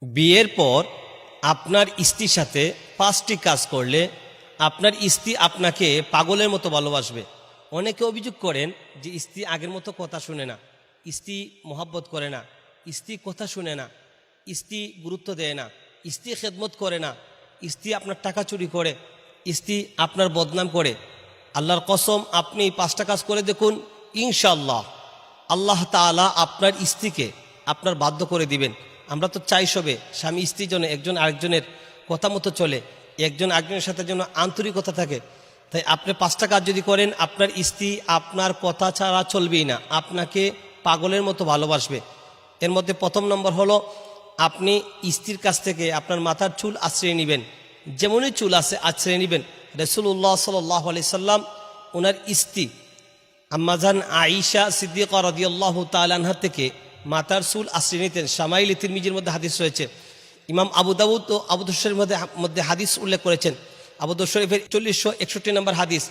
বিয়ের পর আপনার স্ত্রীর সাথে 5টি কাজ করলে আপনার স্ত্রী আপনাকে পাগলের মতো ভালোবাসবে। অনেকে অভিযোগ করেন যে স্ত্রী আগের মতো কথা শুনে না, স্ত্রী মোহাব্বত করে না, স্ত্রী কথা শুনে না, স্ত্রী গুরুত্ব দেয় না, স্ত্রী খেদমত করে না, স্ত্রী আপনার টাকা চুরি করে, স্ত্রী আপনার বদনাম করে। আল্লাহর কসম, আপনি 5টা কাজ করে দেখুন, ইনশাআল্লাহ আল্লাহ তাআলা আপনার স্ত্রীকে আপনার বাধ্য করে দিবেন। আমরা তো চাই সবে স্বামী স্ত্রীর জন্য একজন আরেকজনের কথা মতো চলে, একজন আরেকজনের সাথে যেন আন্তরিকতা থাকে। তাই আপনি 5টা কাজ যদি করেন, আপনার স্ত্রী আপনার কথা ছাড়া চলবেই না, আপনাকে পাগলের মতো ভালোবাসবে। এর মধ্যে প্রথম নম্বর হলো, আপনি স্ত্রীর কাছ থেকে আপনার মাথার চুল আশ্রয় নেবেন। যেমনই চুল আছে আশ্রয় নেবেন। রাসূলুল্লাহ সাল্লাল্লাহু আলাইহি সাল্লাম ওনার স্ত্রী আম্মাজান আয়েশা সিদ্দিকা রাদিয়াল্লাহু তাআলা আনহা থেকে মাথার চুল আশ্রয় নিতেন। শামাইল তিরমিজির মধ্যে হাদিস রয়েছে। ইমাম আবু দাউদ ও আবু দাউদ শরীফের মধ্যে হাদিস উল্লেখ করেছেন। আবু দাউদ শরীফের 4061 নম্বর হাদিস।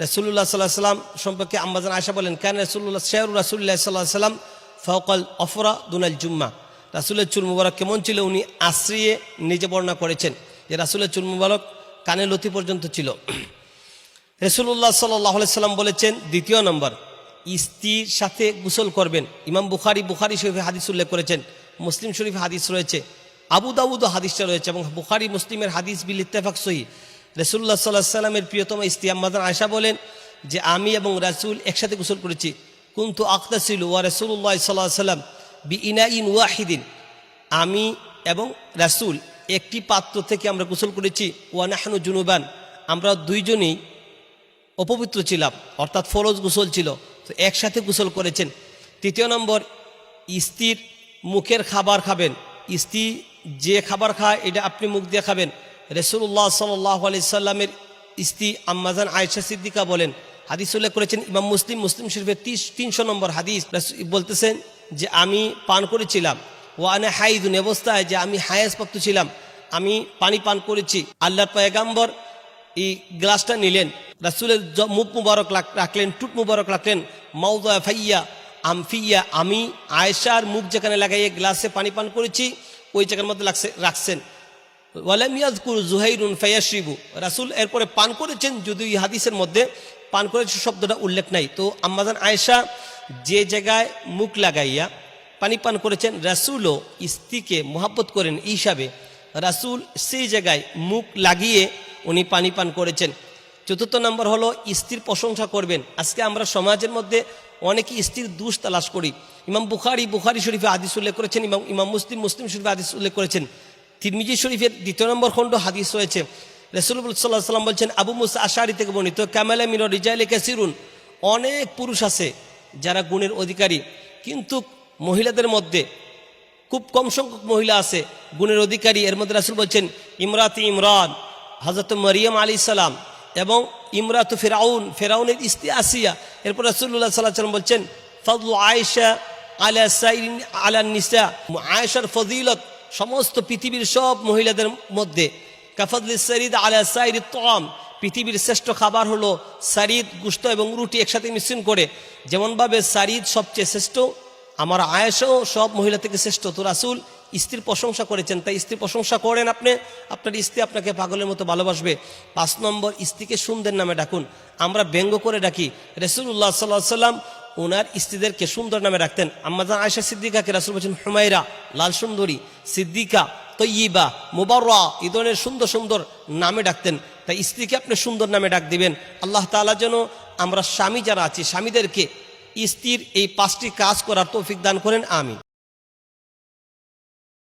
রাসূলুল্লাহ সাল্লাল্লাহু আলাইহি সাল্লাম সম্পর্কে আম্মাজান আয়েশা বলেন, কান রাসূলুল্লাহ সাল্লাল্লাহু আলাইহি সাল্লাম ফাওকাল অফরা দুনাল জুম্মা। রাসূলের চুল মুবারক কেমন ছিল উনি আশ্রিয়ে নিজে বর্ণনা করেছেন যে রাসূলের চুল মুবারক কানে লতি পর্যন্ত ছিল। রাসূলুল্লাহ সাল্লাল্লাহু আলাইহি সাল্লাম বলেছেন, দ্বিতীয় নম্বর, স্ত্রীর সাথে গোসল করবেন। ইমাম বুখারী শরীফে হাদিস উল্লেখ করেছেন, মুসলিম শরীফে হাদিস রয়েছে, আবু দাউদও হাদিসটা রয়েছে এবং বুখারী মুসলিমের হাদিস বিল ইত্তেফাক সহিহ। রাসূলুল্লাহ সাল্লাল্লাহু আলাইহি সাল্লামের প্রিয়তম স্ত্রী আম্মাজান আয়েশা বলেন যে আমি এবং রাসূল একসাথে গোসল করেছি। কুনতু আকতাসিলু ওয়া রাসূলুল্লাহ সাল্লাল্লাহু আলাইহি সাল্লাম বিইনাইন ওয়াহিদিন। আমি এবং রাসূল একটি পাত্র থেকে আমরা গোসল করেছি। ওয়া নাহনু জুনুবান, আমরা দুইজনেই অপবিত্র ছিলাম, অর্থাৎ ফরজ গোসল ছিল, তো একসাথে গোসল করেছেন। তৃতীয় নম্বর, স্ত্রীর মুখের খাবার খাবেন। স্ত্রী যে খাবার খায় এটা আপনি মুখ দিয়ে খাবেন। রাসূলুল্লাহ সাল্লাল্লাহু আলাইহি সাল্লামের স্ত্রী আম্মাজান আয়েশা সিদ্দিকা বলেন, হাদিস উল্লেখ করেছেন ইমাম মুসলিম শরীফের 300 নম্বর হাদিস। বলতেছেন যে আমি পান করেছিলাম, ওয়া আনা হাইদুন, অবস্থায় যে আমি হায়াসপ্রাপ্ত ছিলাম, আমি পানি পান করেছি। আল্লাহর পয়গম্বর এই গ্লাসটা নিলেন, রাসূলের মুখ মুবারক রাখলেন, টুট মুবারক রাখলেন, মাউদা ফাইয়া আমফিয়া, আমি আয়েশার মুখ যেখানে লাগাইয়ে গ্লাসে পানি পান করেছি ওই জায়গার মধ্যে রাখছেন। ওয়ালাম ইয়াযকুর যুহাইরুন ফায়াশরিবু, রাসূল এরপরে পান করেছেন, যদিও এই হাদিসের মধ্যে পান করেছে শব্দটা উল্লেখ নাই। তো আম্মাজান আয়েশা যে জায়গায় মুখ লাগাইয়া পানি পান করেছেন, রাসূলও স্ত্রীকে মোহাব্বত করেন এই হিসাবে রাসূল সেই জায়গায় মুখ লাগিয়ে উনি পানি পান করেছেন। চতুর্থ নম্বর হলো, স্ত্রীর প্রশংসা করবেন। আজকে আমরা সমাজের মধ্যে অনেকে স্ত্রীর দোষ তালাশ করি। ইমাম বুখারী শরীফে হাদিস উল্লেখ করেছেন, ইমাম মুসলিম শরীফে হাদিস উল্লেখ করেছেন, তিরমিজি শরীফের 2 নম্বর খণ্ড হাদিস রয়েছে। রাসূলুল্লাহ সাল্লাল্লাহু আলাইহি সাল্লাম বলছেন, আবু মুসা আশআরী থেকে বর্ণিত, কামালা মিনার রিজালি কাসিরুন, অনেক পুরুষ আছে যারা গুণের অধিকারী, কিন্তু মহিলাদের মধ্যে খুব কম সংখ্যক মহিলা আছে গুণের অধিকারী। এর মধ্যে রাসূল বলছেন ইমরান, হযরত মারিয়াম আলাইহিস সালাম, এবং ইমরাতু ফেরাউনের স্ত্রী আসিয়া। এরপর রাসূলুল্লাহ সাল্লাল্লাহু আলাইহি ওয়াসাল্লাম বলছেন, ফাদলু আয়েশা আলা নিসা, আয়েশার ফজিলত সমস্ত পৃথিবীর সব মহিলাদের মধ্যে। কাফাদলিস সারিদ আলা সাইরিত তাম, পৃথিবীর শ্রেষ্ঠ খাবার হলো সারিদ, গোশত এবং রুটি একসাথে মিশ্রণ করে। যেমনভাবে সারিদ সবচেয়ে শ্রেষ্ঠ, আমার আয়েশাও সব মহিলা থেকে শ্রেষ্ঠ। তো রাসূল স্ত্রীর প্রশংসা করেছেন, তাই স্ত্রীর প্রশংসা করেন আপনি, আপনার স্ত্রী আপনাকে পাগলের মতো ভালোবাসবে। 5 নম্বর, স্ত্রীকে সুন্দর নামে ডাকুন। আমরা ব্যঙ্গ করে ডাকি, রাসূলুল্লাহ সাল্লাল্লাহু আলাইহি সাল্লাম ওনার স্ত্রীদেরকে সুন্দর নামে ডাকতেন। আম্মাজান আয়েশা সিদ্দিকাকে রাসূল বলেছেন হুমায়রা, লাল সুন্দরী, সিদ্দিকা, তয়্যিবা, মুবাররা, এই ধরনের সুন্দর সুন্দর নামে ডাকতেন। তাই স্ত্রীকে আপনি সুন্দর নামে ডাক দিবেন। আল্লাহ তাআলা যেন আমরা স্বামী যারা আছি স্বামীদেরকে স্ত্রীর এই 5টি কাজ করার তৌফিক দান করেন, আমিন।